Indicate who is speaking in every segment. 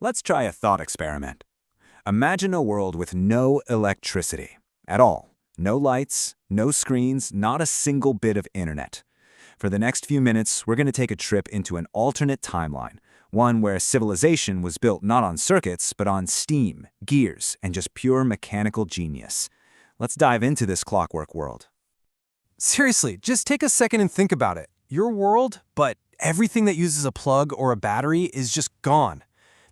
Speaker 1: Let's try a thought experiment. Imagine a world with no electricity at all. No lights, no screens, not a single bit of internet. For the next few minutes, we're going to take a trip into an alternate timeline, one where civilization was built not on circuits, but on steam, gears, and just pure mechanical genius. Let's dive into this clockwork world.
Speaker 2: Seriously, just take a second and think about it. Your world, but everything that uses a plug or a battery is just gone.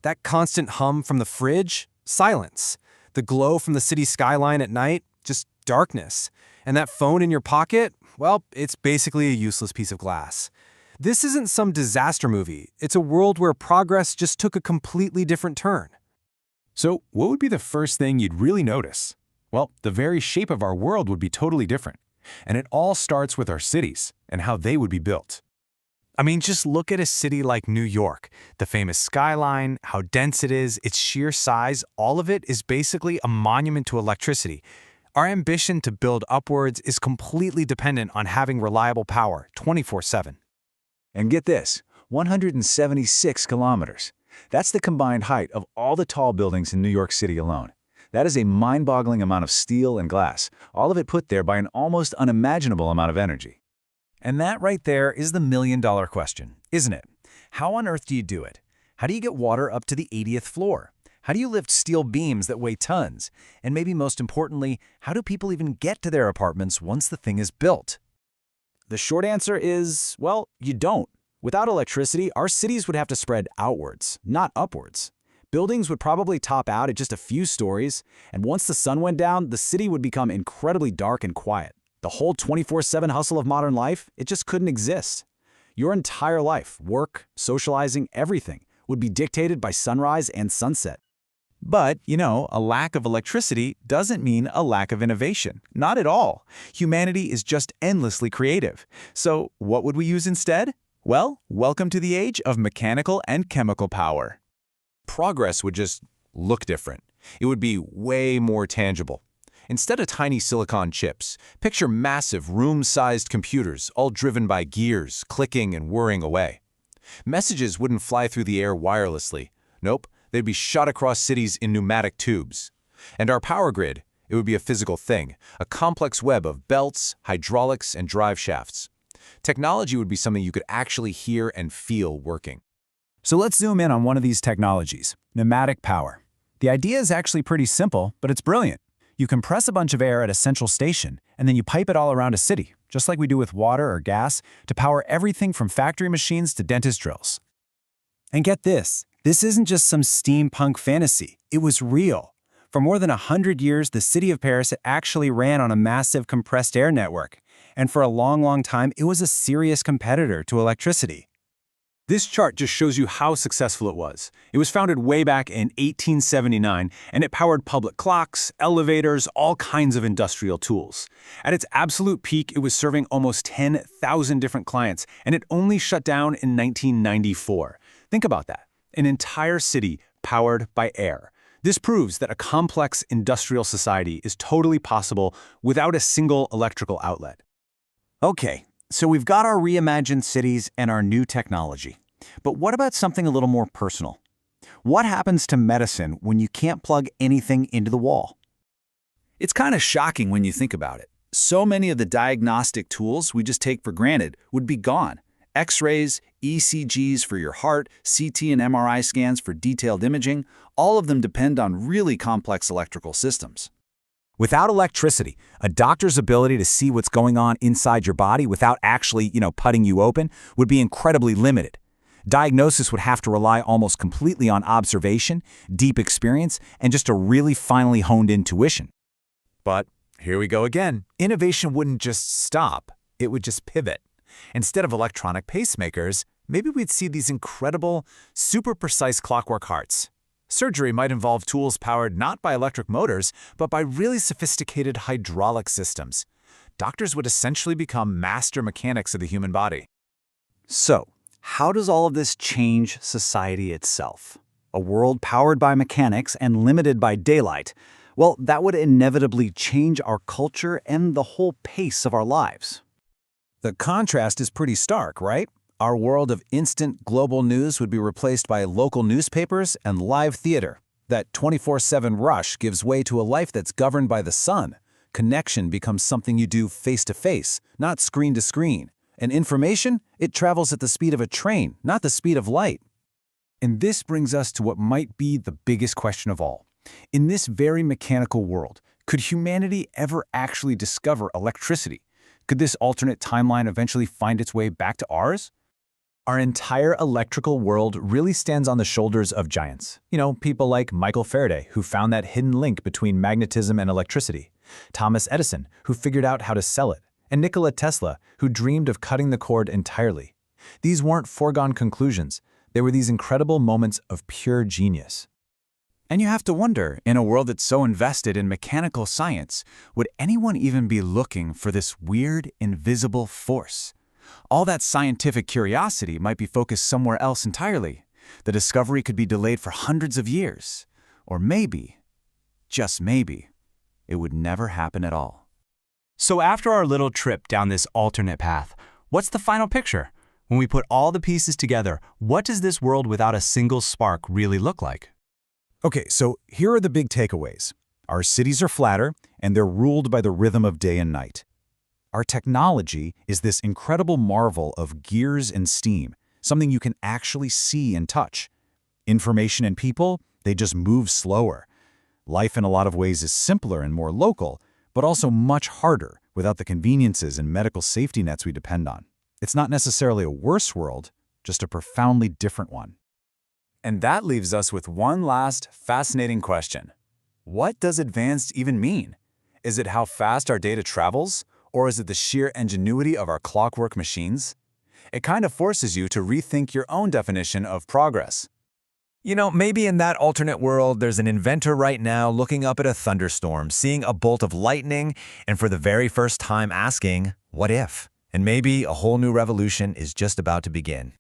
Speaker 2: That constant hum from the fridge, silence. The glow from the city skyline at night, just darkness. And that phone in your pocket, well, it's basically a useless piece of glass. This isn't some disaster movie. It's a world where progress just took a completely different turn.
Speaker 3: So, what would be the first thing you'd really notice? Well, the very shape of our world would be totally different. And it all starts with our cities and how they would be built.
Speaker 2: I mean, just look at a city like New York. The famous skyline, how dense it is, its sheer size, all of it is basically a monument to electricity. Our ambition to build upwards is completely dependent on having reliable power 24/7.
Speaker 4: And get this, 176 kilometers. That's the combined height of all the tall buildings in New York City alone. That is a mind-boggling amount of steel and glass, all of it put there by an almost unimaginable amount of energy.
Speaker 5: And that right there is the million-dollar question, isn't it? How on earth do you do it? How do you get water up to the 80th floor? How do you lift steel beams that weigh tons? And maybe most importantly, how do people even get to their apartments once the thing is built?
Speaker 1: The short answer is, well, you don't. Without electricity, our cities would have to spread outwards, not upwards. Buildings would probably top out at just a few stories, and once the sun went down, the city would become incredibly dark and quiet. The whole 24/7 hustle of modern life, it just couldn't exist. Your entire life, work, socializing, everything, would be dictated by sunrise and sunset.
Speaker 5: But, a lack of electricity doesn't mean a lack of innovation. Not at all. Humanity is just endlessly creative. So, what would we use instead? Well, welcome to the age of mechanical and chemical power.
Speaker 3: Progress would just look different. It would be way more tangible. Instead of tiny silicon chips, picture massive room-sized computers all driven by gears, clicking and whirring away. Messages wouldn't fly through the air wirelessly. Nope, they'd be shot across cities in pneumatic tubes. And our power grid, it would be a physical thing, a complex web of belts, hydraulics, and drive shafts. Technology would be something you could actually hear and feel working.
Speaker 5: So let's zoom in on one of these technologies, pneumatic power. The idea is actually pretty simple, but it's brilliant. You compress a bunch of air at a central station, and then you pipe it all around a city, just like we do with water or gas, to power everything from factory machines to dentist drills. And get this isn't just some steampunk fantasy. It was real. For more than 100 years, the city of Paris actually ran on a massive compressed air network. And for a long, long time, it was a serious competitor to electricity.
Speaker 3: This chart just shows you how successful it was. It was founded way back in 1879, and it powered public clocks, elevators, all kinds of industrial tools. At its absolute peak, it was serving almost 10,000 different clients, and it only shut down in 1994. Think about that. An entire city powered by air. This proves that a complex industrial society is totally possible without a single electrical outlet.
Speaker 5: Okay, so we've got our reimagined cities and our new technology. But what about something a little more personal? What happens to medicine when you can't plug anything into the wall?
Speaker 1: It's kind of shocking when you think about it. So many of the diagnostic tools we just take for granted would be gone. X-rays, ECGs for your heart, CT and MRI scans for detailed imaging, all of them depend on really complex electrical systems.
Speaker 5: Without electricity, a doctor's ability to see what's going on inside your body without actually, putting you open would be incredibly limited. Diagnosis would have to rely almost completely on observation, deep experience, and just a really finely honed intuition.
Speaker 3: But here we go again.
Speaker 2: Innovation wouldn't just stop, it would just pivot. Instead of electronic pacemakers, maybe we'd see these incredible, super precise clockwork hearts. Surgery might involve tools powered not by electric motors, but by really sophisticated hydraulic systems. Doctors would essentially become master mechanics of the human body.
Speaker 5: So, how does all of this change society itself? A world powered by mechanics and limited by daylight. Well, that would inevitably change our culture and the whole pace of our lives. The contrast is pretty stark, right?
Speaker 3: Our world of instant global news would be replaced by local newspapers and live theater. That 24/7 rush gives way to a life that's governed by the sun. Connection becomes something you do face to face, not screen to screen. And information, it travels at the speed of a train, not the speed of light.
Speaker 5: And this brings us to what might be the biggest question of all. In this very mechanical world, could humanity ever actually discover electricity? Could this alternate timeline eventually find its way back to ours? Our entire electrical world really stands on the shoulders of giants. People like Michael Faraday, who found that hidden link between magnetism and electricity, Thomas Edison, who figured out how to sell it, and Nikola Tesla, who dreamed of cutting the cord entirely. These weren't foregone conclusions. They were these incredible moments of pure genius.
Speaker 1: And you have to wonder, in a world that's so invested in mechanical science, would anyone even be looking for this weird, invisible force? All that scientific curiosity might be focused somewhere else entirely. The discovery could be delayed for hundreds of years. Or maybe, just maybe, it would never happen at all.
Speaker 6: So after our little trip down this alternate path, what's the final picture? When we put all the pieces together, what does this world without a single spark really look like?
Speaker 5: Okay, so here are the big takeaways. Our cities are flatter, and they're ruled by the rhythm of day and night. Our technology is this incredible marvel of gears and steam, something you can actually see and touch. Information and people, they just move slower. Life in a lot of ways is simpler and more local, but also much harder without the conveniences and medical safety nets we depend on. It's not necessarily a worse world, just a profoundly different one.
Speaker 1: And that leaves us with one last fascinating question. What does advanced even mean? Is it how fast our data travels? Or is it the sheer ingenuity of our clockwork machines? It kind of forces you to rethink your own definition of progress.
Speaker 3: Maybe in that alternate world, there's an inventor right now looking up at a thunderstorm, seeing a bolt of lightning, and for the very first time asking, what if? And maybe a whole new revolution is just about to begin.